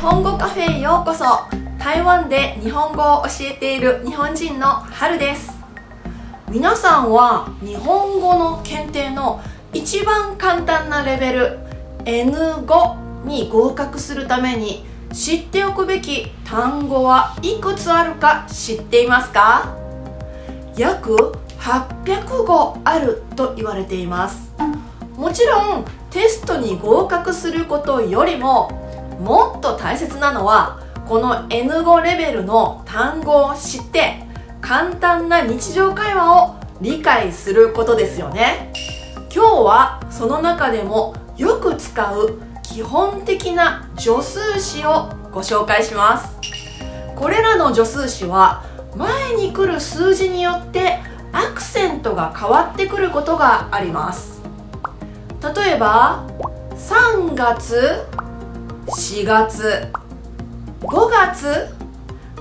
本語カフェへようこそ。台湾で日本語を教えている日本人の春です。皆さんは日本語の検定の一番簡単なレベル N5 に合格するために知っておくべき単語はいくつあるか知っていますか？約800語あると言われています。もちろんテストに合格することよりももっと大切なのはこの N5 レベルの単語を知って簡単な日常会話を理解することですよね。今日はその中でもよく使う基本的な助数詞をご紹介します。これらの助数詞は前に来る数字によってアクセントが変わってくることがあります。例えば3月、4月、5月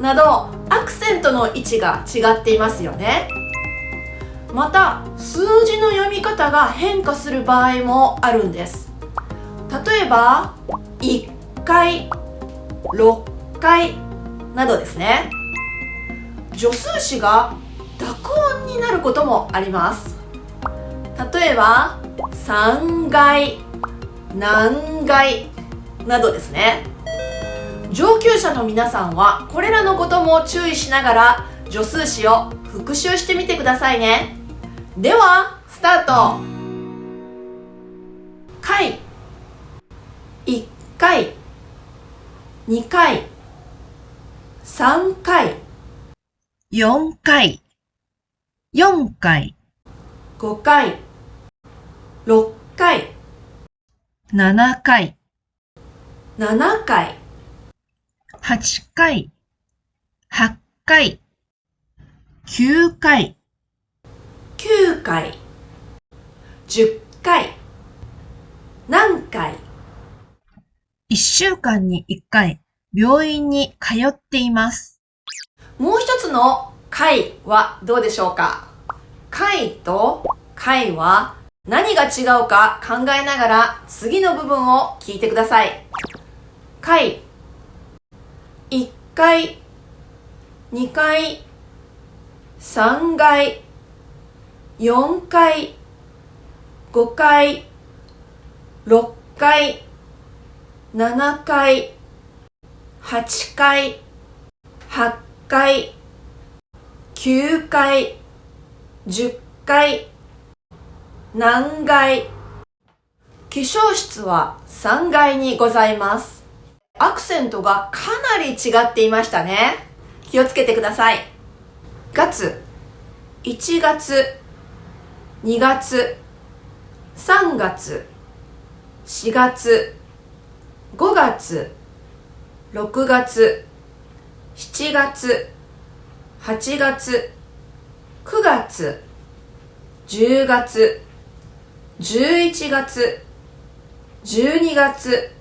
などアクセントの位置が違っていますよね。また数字の読み方が変化する場合もあるんです。例えば1回、6回などですね。助数詞が濁音になることもあります。例えば3階、何階などですね。上級者の皆さんはこれらのことも注意しながら助数詞を復習してみてくださいね。ではスタート。回、1回、2回、3回、4回、4回、5回、6回、7回、7回、8回、8回、9回、9回、10回、何回。1週間に1回、病院に通っています。もう一つの回はどうでしょうか？回と回は何が違うか考えながら次の部分を聞いてください。回、1回、2回、3回、4回、5回、6回、7回、8回、8回、9回、10回、何階。化粧室は3階にございます。アクセントがかなり違っていましたね。気をつけてください。月、1月、2月、3月、4月、5月、6月、7月、8月、9月、10月、11月、12月、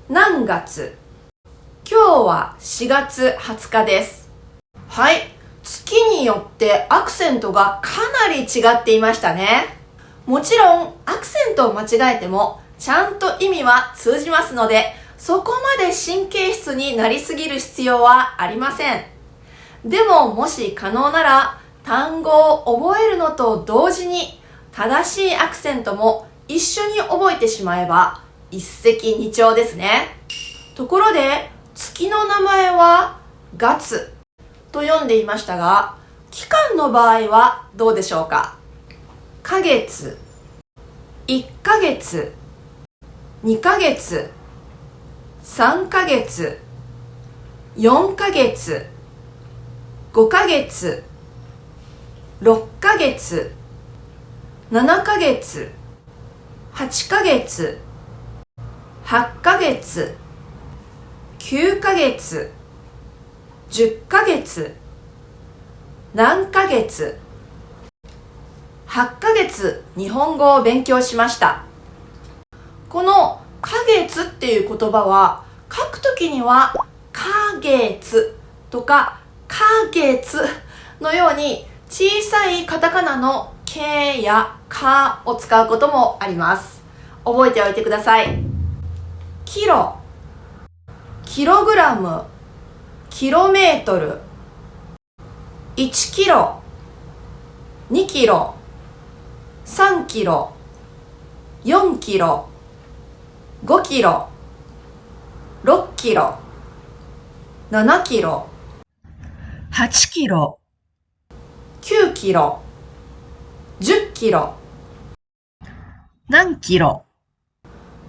何月。今日は4月20日です。はい、月によってアクセントがかなり違っていましたね。もちろんアクセントを間違えてもちゃんと意味は通じますので、そこまで神経質になりすぎる必要はありません。でももし可能なら単語を覚えるのと同時に正しいアクセントも一緒に覚えてしまえば一石二鳥ですね。ところで月の名前は月と読んでいましたが、期間の場合はどうでしょうか？ヶ月、1ヶ月、2ヶ月、3ヶ月、4ヶ月、5ヶ月、6ヶ月、7ヶ月、8ヶ月、8ヶ月、9ヶ月、10ヶ月、何ヶ月。8ヶ月日本語を勉強しました。このヶ月っていう言葉は書くときにはか月とかか月のように小さいカタカナのけやかを使うこともあります。覚えておいてください。キロ、キログラム、キロメートル、1キロ、2キロ、3キロ、4キロ、5キロ、6キロ、7キロ、8キロ、9キロ、10キロ。何キロ、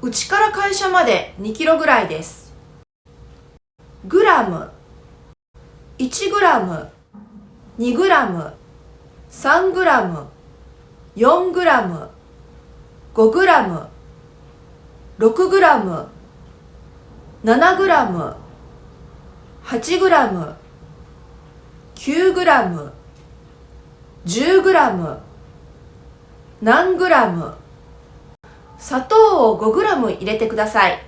うちから会社まで2キロぐらいです。グラム、1グラム、2グラム、3グラム、4グラム、5グラム、6グラム、7グラム、8グラム、9グラム、10グラム、何グラム。砂糖を5グラム入れてください。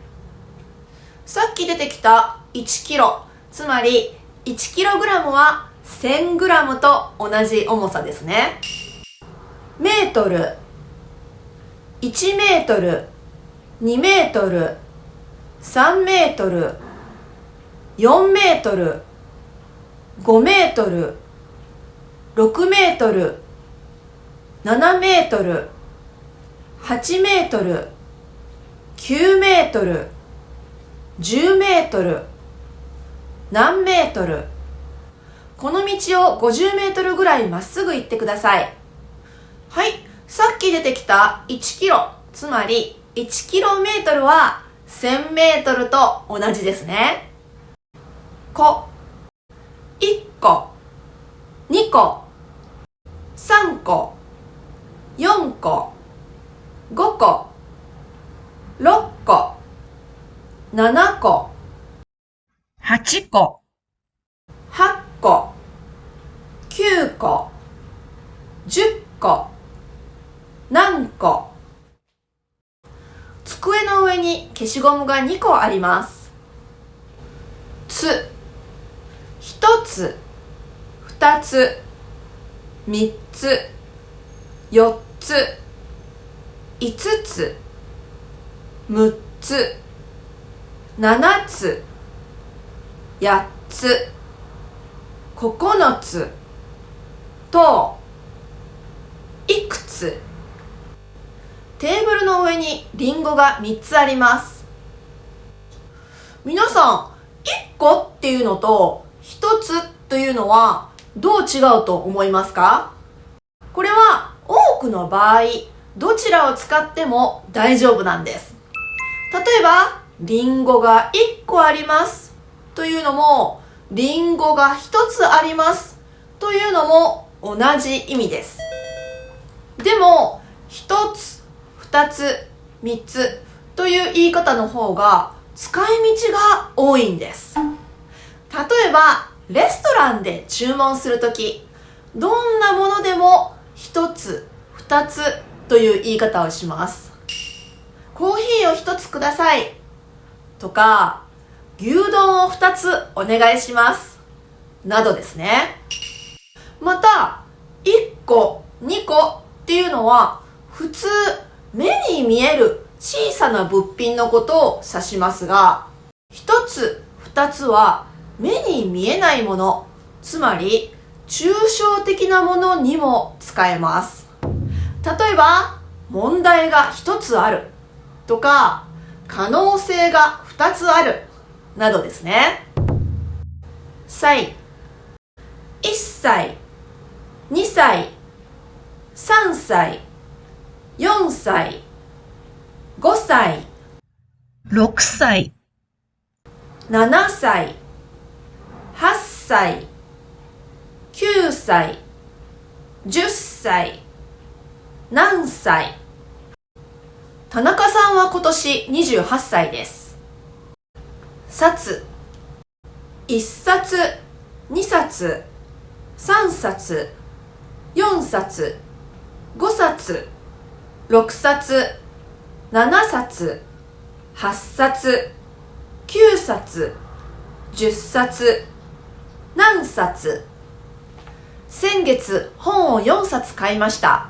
さっき出てきた1キロ、つまり1キログラムは1000グラムと同じ重さですね。メートル、1メートル、2メートル、3メートル、4メートル、5メートル、6メートル、7メートル、8メートル、9メートル、10メートル、何メートル。この道を50メートルぐらいまっすぐ行ってください。はい、さっき出てきた1キロ、つまり1キロメートルは1000メートルと同じですね。個、1個、2個、3個、4個、5個、6個、7個、8個、8個、9個、10個、何個。机の上に消しゴムが2個あります。つ、1つ、2つ、3つ、4つ、5つ、6つ、7つ、8つ、9つと、いくつ。テーブルの上にリンゴが3つあります。皆さん、1個っていうのと1つというのはどう違うと思いますか？これは多くの場合、どちらを使っても大丈夫なんです。例えば、リンゴが1個ありますというのも、リンゴが1つありますというのも同じ意味です。でも、1つ、2つ、3つという言い方の方が使い道が多いんです。例えば、レストランで注文するとき、どんなものでも1つ、2つという言い方をします。コーヒーを1つくださいとか、牛丼を2つお願いしますなどですね。また、1個、2個っていうのは普通目に見える小さな物品のことを指しますが、1つ、2つは目に見えないもの、つまり抽象的なものにも使えます。例えば、問題が1つあるとか、可能性が2つあるなどですね。歳、1歳、2歳、3歳、4歳、5歳、6歳、7歳、8歳、9歳、10歳、何歳。田中さんは今年28歳です。冊、1冊、2冊、3冊、4冊、5冊、6冊、7冊、8冊、9冊、10冊、何冊。先月本を4冊買いました。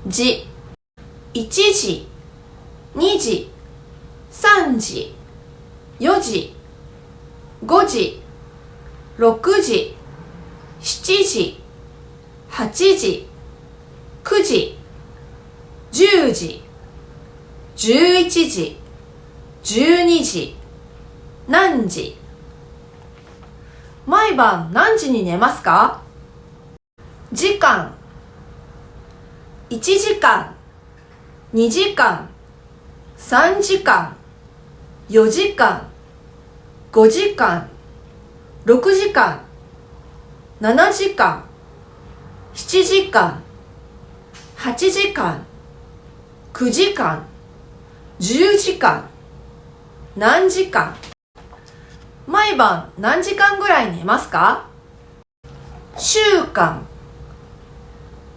時、1時、2時、3時、4時、5時、6時、7時、8時、9時、10時、11時、12時、何時。毎晩何時に寝ますか？時間、1時間、2時間、3時間、4時間、5時間、6時間、7時間、7時間、8時間、9時間、10時間、何時間。毎晩何時間ぐらい寝ますか？週間、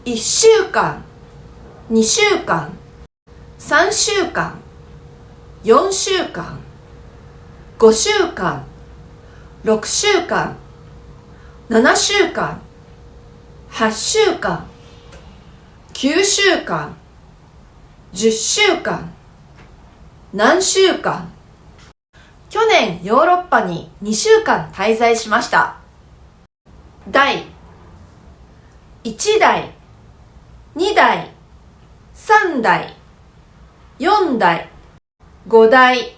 1週間、2週間、3週間、4週間、5週間、6週間、7週間、8週間、9週間、10週間、何週間。去年ヨーロッパに2週間滞在しました。台、1台、2台、3台、4台、5台、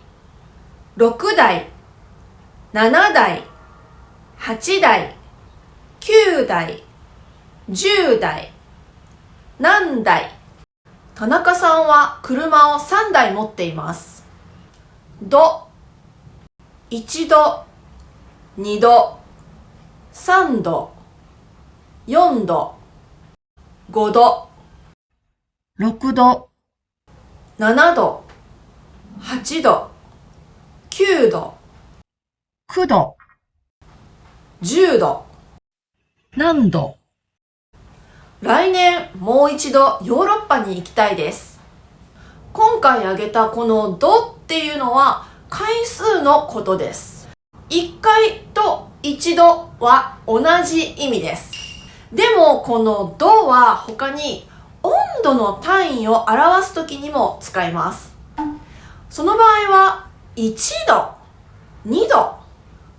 6台、7台、8台、9台、10台、何台。田中さんは車を3台持っています。度、1度、2度、3度、4度、5度、6度、7度、8度、9度、9度、10度。何度。来年もう一度ヨーロッパに行きたいです。今回挙げたこの度っていうのは回数のことです。1回と1度は同じ意味です。でもこの度は他に温度の単位を表すときにも使います。その場合は1度、2度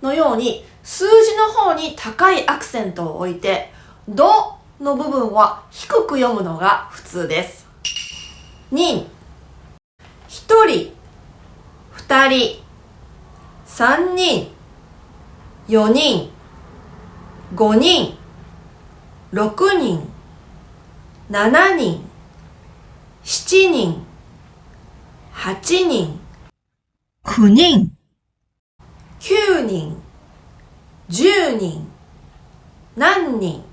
のように数字の方に高いアクセントを置いて度の部分は低く読むのが普通です。人、1人、2人、3人、4人、5人、6人、7人、7人、8人、9人、9人、10人、何人。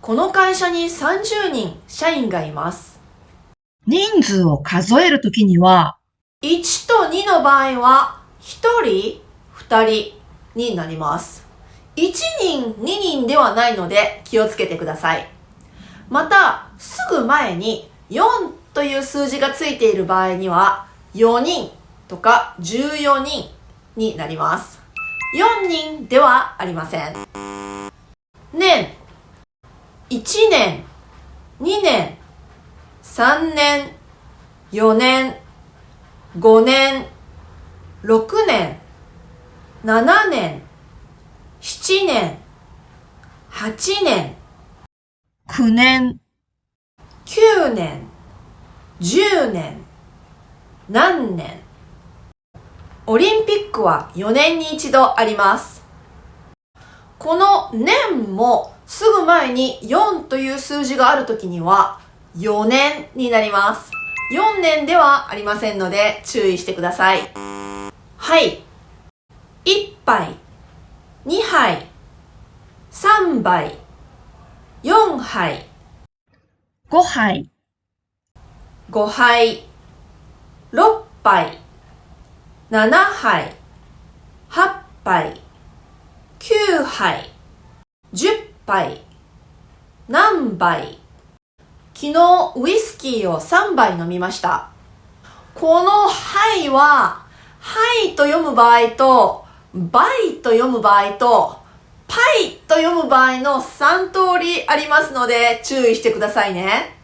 この会社に30人社員がいます。人数を数えるときには、1と2の場合は1人、2人になります。1人、2人ではないので気をつけてください。また、すぐ前に4という数字がついている場合には4人とか14人になります。4人ではありません。年、1年、2年、3年、4年、5年、6年、7年、7年、8年、9年、9年、10年、何年。オリンピックは4年に一度あります。この年もすぐ前に4という数字があるときには4年になります。4年ではありませんので注意してください。はい。1杯、2杯、3杯、4杯、5杯、5杯、6杯、7杯、8杯、9杯、10杯、何杯。昨日ウイスキーを3杯飲みました。この杯は、はいと読む場合と、バイと読む場合と、パイと読む場合の3通りありますので注意してくださいね。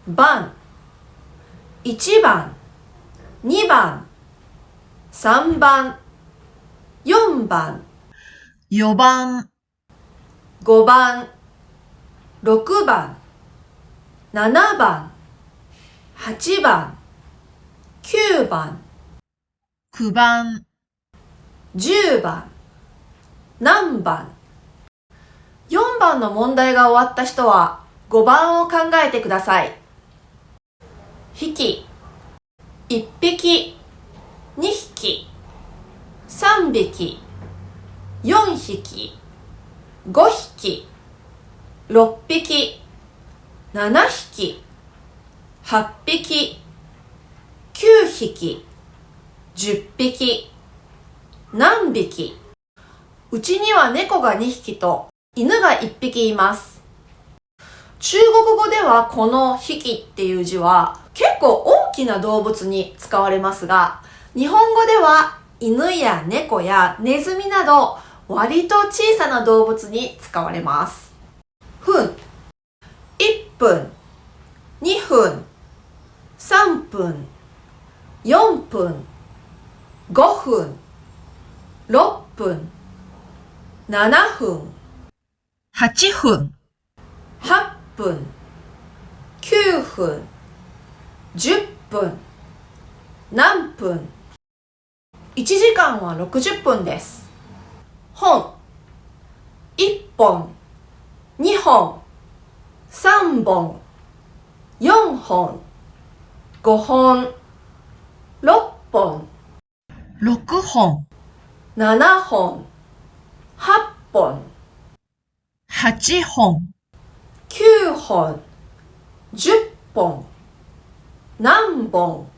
番、1番、2番、3番、4番、 4番、 5番、6番、7番、8番、9番、 9番、 10番、何番。4番の問題が終わった人は5番を考えてください。匹、1匹、2匹、3匹、4匹、5匹、6匹、7匹、8匹、9匹、10匹、何匹。うちには猫が2匹と犬が1匹います。中国語ではこの匹っていう字は結構大きな動物に使われますが、日本語では犬や猫やネズミなど割と小さな動物に使われます。分、1分、2分、3分、4分、5分、6分、7分、8分、 8分、9分、10分、何分。1時間は60分です。本、1本、2本、3本、4本、5本、6本、6本、 7本、8本、 8本、 9本、10本、何本。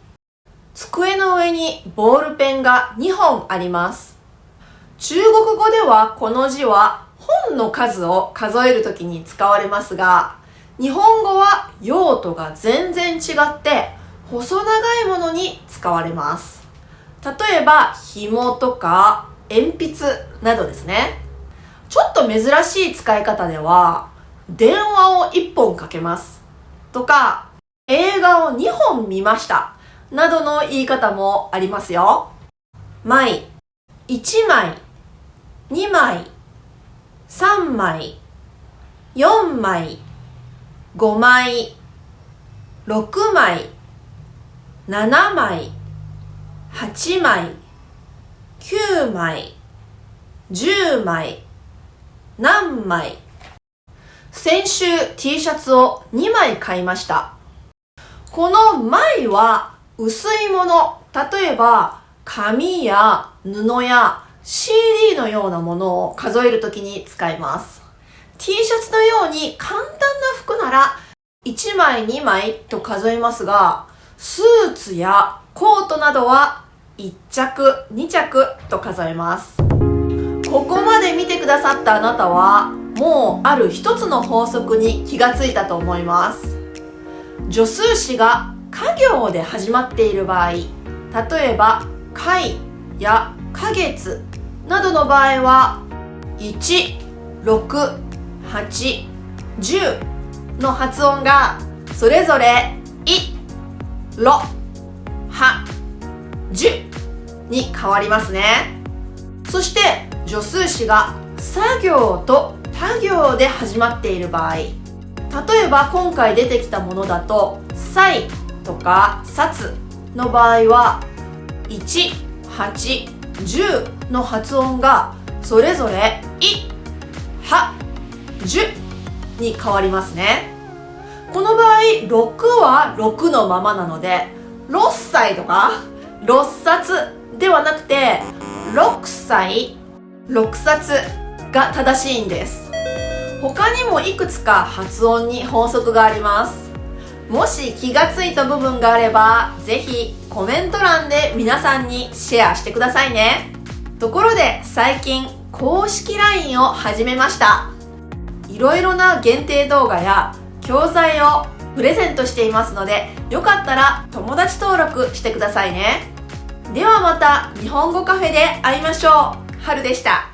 机の上にボールペンが2本あります。中国語ではこの字は本の数を数えるときに使われますが、日本語は用途が全然違って細長いものに使われます。例えば紐とか鉛筆などですね。ちょっと珍しい使い方では、電話を1本かけますとか、映画を2本見ましたなどの言い方もありますよ。枚、1枚、2枚、3枚、4枚、5枚、6枚、7枚、8枚、9枚、10枚、何枚。先週 T シャツを2枚買いました。この枚は薄いもの、例えば紙や布や CD のようなものを数えるときに使います。T シャツのように簡単な服なら1枚2枚と数えますが、スーツやコートなどは1着2着と数えます。ここまで見てくださったあなたはもうある一つの法則に気がついたと思います。助数詞がか行で始まっている場合、例えば回やか月などの場合は1、6、8、10の発音がそれぞれい、ろ、は、じゅに変わりますね。そして助数詞が作行と他行で始まっている場合、例えば今回出てきたものだと歳とか冊の場合は1、8、10の発音がそれぞれい、は、じゅに変わりますね。この場合6は6のままなので6歳とか6冊ではなくて6歳6冊が正しいんです。他にもいくつか発音に法則があります。もし気がついた部分があればぜひコメント欄で皆さんにシェアしてくださいね。ところで最近公式 LINE を始めました。いろいろな限定動画や教材をプレゼントしていますので、よかったら友達登録してくださいね。ではまた日本語カフェで会いましょう。はるでした。